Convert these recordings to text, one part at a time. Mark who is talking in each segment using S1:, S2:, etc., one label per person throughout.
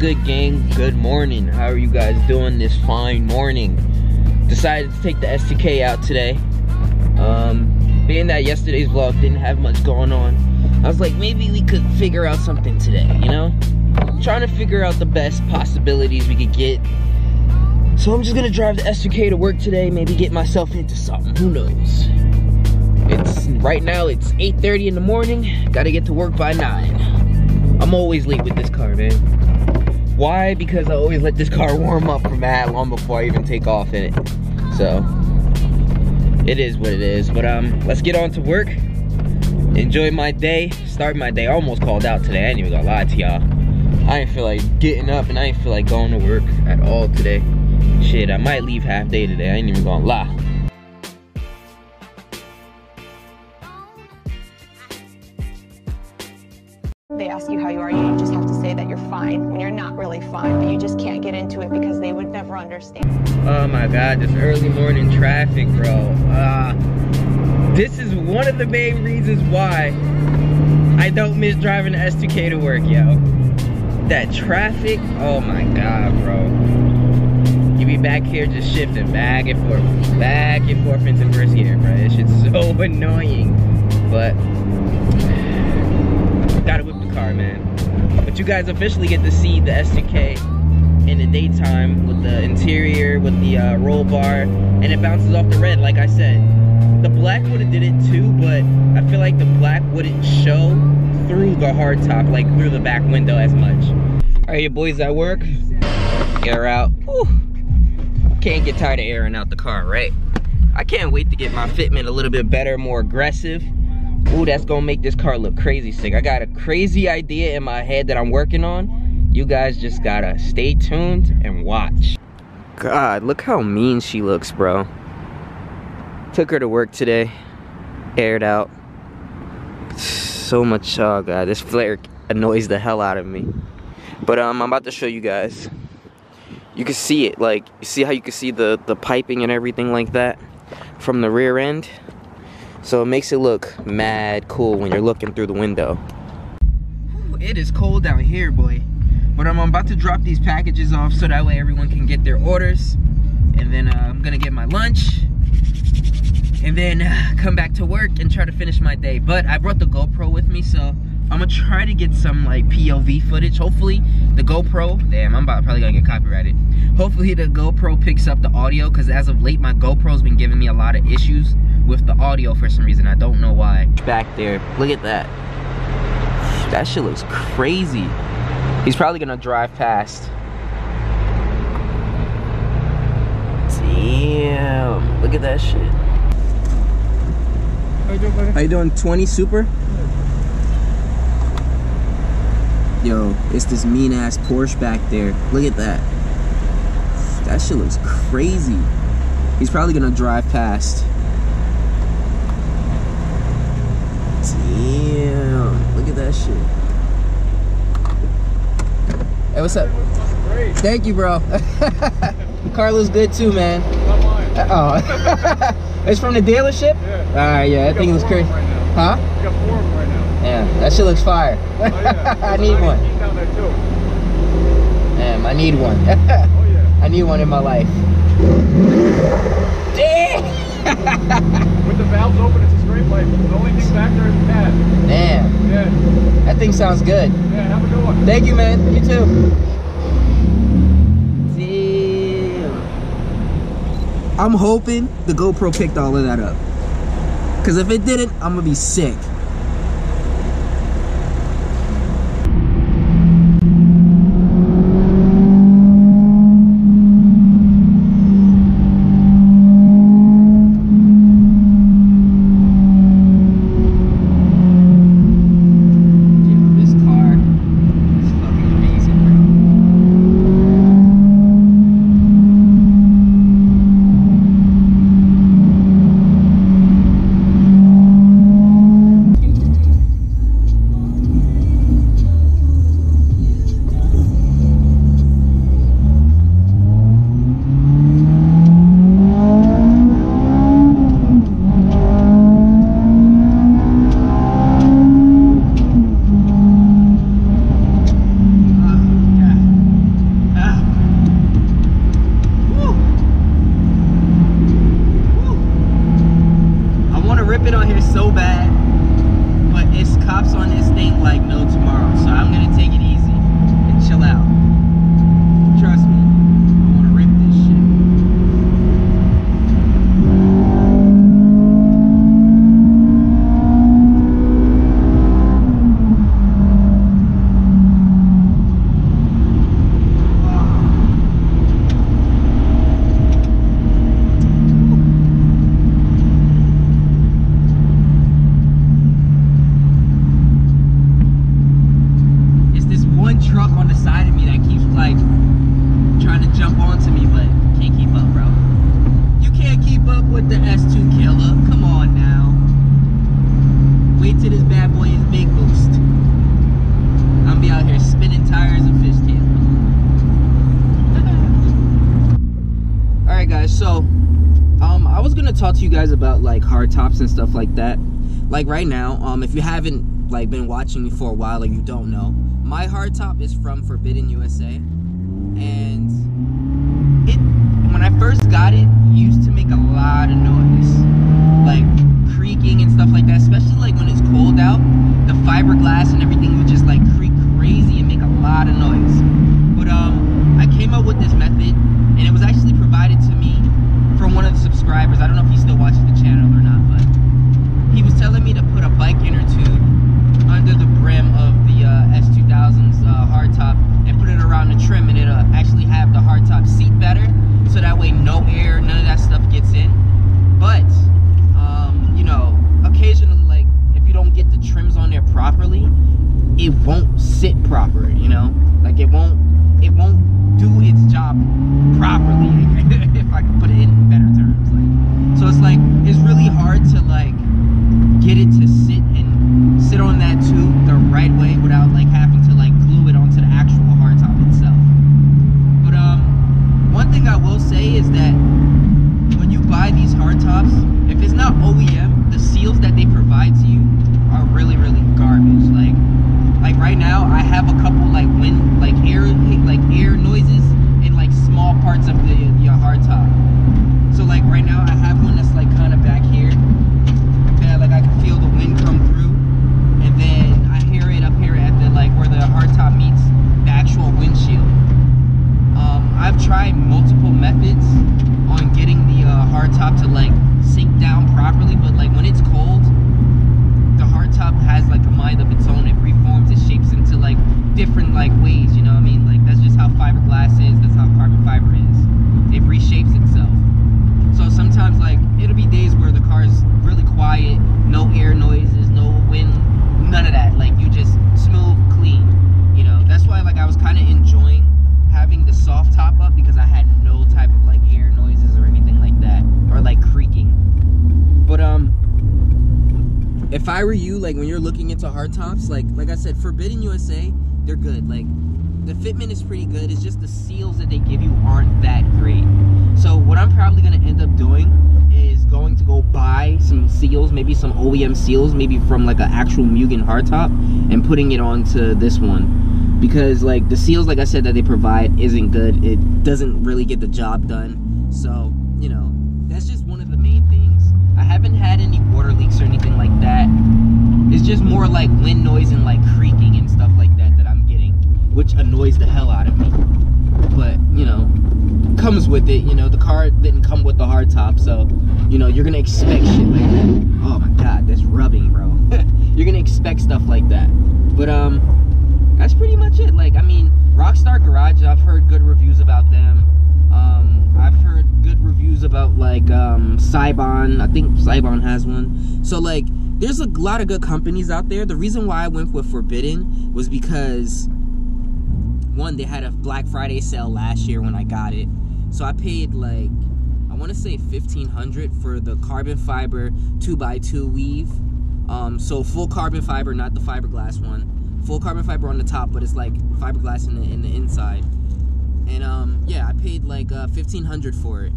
S1: good, gang? Good morning. How are you guys doing this fine morning? Decided to take the STK out today. Being that yesterday's vlog didn't have much going on, I was like, maybe we could figure out something today, you know? Trying to figure out the best possibilities we could get. So I'm just gonna drive the STK to work today, maybe get myself into something, who knows? Right now it's 8:30 in the morning, gotta get to work by 9. I'm always late with this car, man. Why? Because I always let this car warm up for mad long before I even take off in it. So, it is what it is. But let's get on to work. Enjoy my day, start my day. I almost called out today, I ain't even gonna lie to y'all. I ain't feel like getting up and I ain't feel like going to work at all today. Shit, I might leave half day today, I ain't even gonna lie.
S2: They ask you how you are, you just have to say that you're fine when you're not really fine, but you just can't get into it because they would never understand.
S1: Oh my god, this early morning traffic, bro. This is one of the main reasons why I don't miss driving the S2K to work, yo. That traffic, oh my god, bro. You be back here just shifting back and forth into first gear, bro. This shit's so annoying, but gotta whip the car, man. But you guys officially get to see the S2K in the daytime with the interior, with the roll bar, and it bounces off the red, like I said. The black would have did it too, but I feel like the black wouldn't show through the hardtop, like through the back window as much. All right, your boys at work, air out. Whew. Can't get tired of airing out the car, right? I can't wait to get my fitment a little bit better, more aggressive. Ooh, that's gonna make this car look crazy sick. I got a crazy idea in my head that I'm working on. You guys just gotta stay tuned and watch. God, look how mean she looks, bro. Took her to work today, aired out. So much, oh god, this flare annoys the hell out of me. But I'm about to show you guys. You can see it, like, you see how you can see the piping and everything like that from the rear end? So it makes it look mad cool when you're looking through the window. It is cold out here, boy. But I'm about to drop these packages off so that way everyone can get their orders. And then I'm gonna get my lunch. And then come back to work and try to finish my day. But I brought the GoPro with me, so I'm gonna try to get some like POV footage. Hopefully the GoPro, damn, I'm probably gonna get copyrighted. Hopefully the GoPro picks up the audio, because as of late my GoPro's been giving me a lot of issues with the audio for some reason. I don't know why. Back there, look at that. That shit looks crazy. He's probably gonna drive past. Damn, look at that shit.
S3: How you doing, buddy?
S1: How you doing? 20 Super? Yo, it's this mean ass Porsche back there. Look at that. That shit looks crazy. He's probably gonna drive past. Damn, look at that shit. Hey, what's up?
S3: Great.
S1: Thank you, bro. Car looks good too, man.
S3: Not mine.
S1: Oh, it's from the dealership?
S3: Yeah.
S1: All right, yeah, I think it was crazy.
S3: Right now.
S1: Huh?
S3: You got 4 of them right now.
S1: Yeah, that shit looks fire.
S3: Oh, yeah.
S1: I need one.
S3: Down there too.
S1: Damn, I need one.
S3: Oh yeah.
S1: I need one in my life. Damn!
S3: With the valves open, it's a straight pipe. The only thing back there is the pad.
S1: Damn.
S3: Yeah.
S1: That thing sounds good.
S3: Yeah, have a good one.
S1: Thank you, man. You too. Damn. I'm hoping the GoPro picked all of that up. Because if it didn't, I'm going to be sick. talk to you guys about like hard tops and stuff like that. Like right now, if you haven't like been watching me for a while or you don't know, my hard top is from Forbidden USA, and when I first got it, used to make a lot of noise, like creaking and stuff like that, especially like when it's cold out. The fiberglass and everything would just like creak crazy and make a lot of noise. But I came up with this method, and it was actually provided to me from one of the subscribers. I don't know if he still watches the channel or not, but he was telling me to put a bike inner tube under the brim of the S2000's hardtop and put it around the trim, and it'll actually have the hardtop seat better, so that way no air, none of that stuff gets in. But you know, occasionally, like if you don't get the trims on there properly, it won't sit proper, you know, like it won't do its job properly if I can put it in better terms. Like, so it's like it's really hard to like get it to sit on that tube the right way without like having to like glue it onto the actual hardtop itself. But one thing I will say is that when you buy these hardtops, if it's not OEM, the seals that they provide to you are really garbage. Like right now, I have a couple like air noises in like small parts of the hardtop. So like right now, I have one that's like kind of back here. That like I can feel the wind come through, and then I hear it up here at the like where the hardtop meets the actual windshield. I've tried multiple methods on getting the hardtop to like sink down properly, but like when it's cold, the hardtop has like a mind of its own. It reforms, it shapes into like different like ways, you know what I mean? Like that's just how fiberglass is, that's how carbon fiber is. It reshapes itself. So sometimes like it'll be days where the car is really quiet, no air noises, no wind, none of that. Like you just smooth, clean, you know. That's why like I was kind of enjoying having the soft top up, because I had no type of like air noises or anything like that, or like creaking. But if I were you, like when you're looking into hardtops, like I said, Forbidden USA, they're good. Like the fitment is pretty good. It's just the seals that they give you aren't that great. So what I'm probably gonna end up doing is going to go buy some seals, maybe some OEM seals, maybe from like an actual Mugen hardtop, and putting it onto this one. Because like the seals, like I said, that they provide isn't good. It doesn't really get the job done. So, you know, that's just one of the main things. I haven't had any water leaks or anything like that. It's just more like wind noise and like creaking and stuff like that that I'm getting, which annoys the hell out of me. But, you know, comes with it. You know, the car didn't come with the hardtop, so, you know, you're gonna expect shit like that. Oh my god, that's rubbing, bro. You're gonna expect stuff like that. But that's pretty much it. Like, I mean, Rockstar Garage, I've heard good reviews about them. I've heard good reviews about like Cybon. I think Cybon has one. So like there's a lot of good companies out there. The reason why I went with Forbidden was because one, they had a Black Friday sale last year when I got it. So I paid like, I want to say $1,500 for the carbon fiber 2x2 weave. So full carbon fiber, not the fiberglass one. Full carbon fiber on the top, but it's like fiberglass in the inside. And yeah, I paid like $1,500 for it,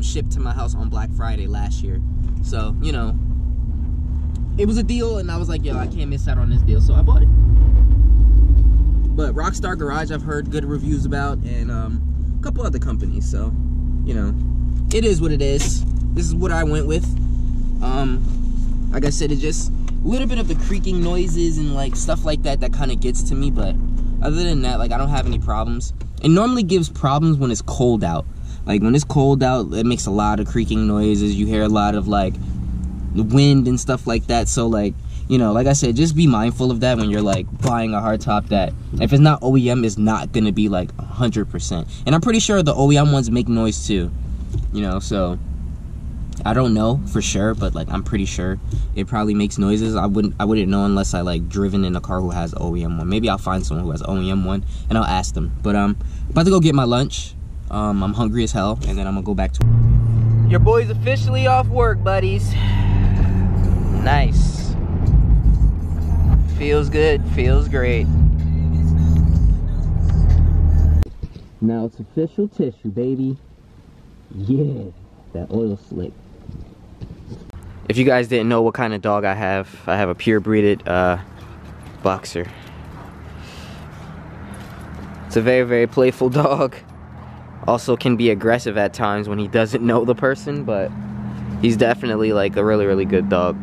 S1: shipped to my house on Black Friday last year. So, you know, it was a deal, and I was like, yo, I can't miss out on this deal, so I bought it. But Rockstar Garage, I've heard good reviews about, and a couple other companies. So, you know, it is what it is. This is what I went with. Like I said, it's just a little bit of the creaking noises and like stuff like that that kind of gets to me, but other than that, like I don't have any problems. It normally gives problems when it's cold out. Like when it's cold out, it makes a lot of creaking noises. You hear a lot of like the wind and stuff like that. So like, you know, like I said, just be mindful of that when you're like buying a hardtop that if it's not OEM, it's not gonna be like 100%. And I'm pretty sure the OEM ones make noise too, you know, so I don't know for sure, but like I'm pretty sure it probably makes noises. I wouldn't know unless I like driven in a car who has an OEM one. Maybe I'll find someone who has an OEM one and I'll ask them. But about to go get my lunch. I'm hungry as hell, and then I'm gonna go back to work. Your boy's officially off work, buddies. Nice. Feels good, feels great. Now it's official tissue, baby. Yeah, that oil slick. If you guys didn't know what kind of dog I have a pure-breeded boxer. It's a very, very playful dog. Also can be aggressive at times when he doesn't know the person, but he's definitely like a really, really good dog.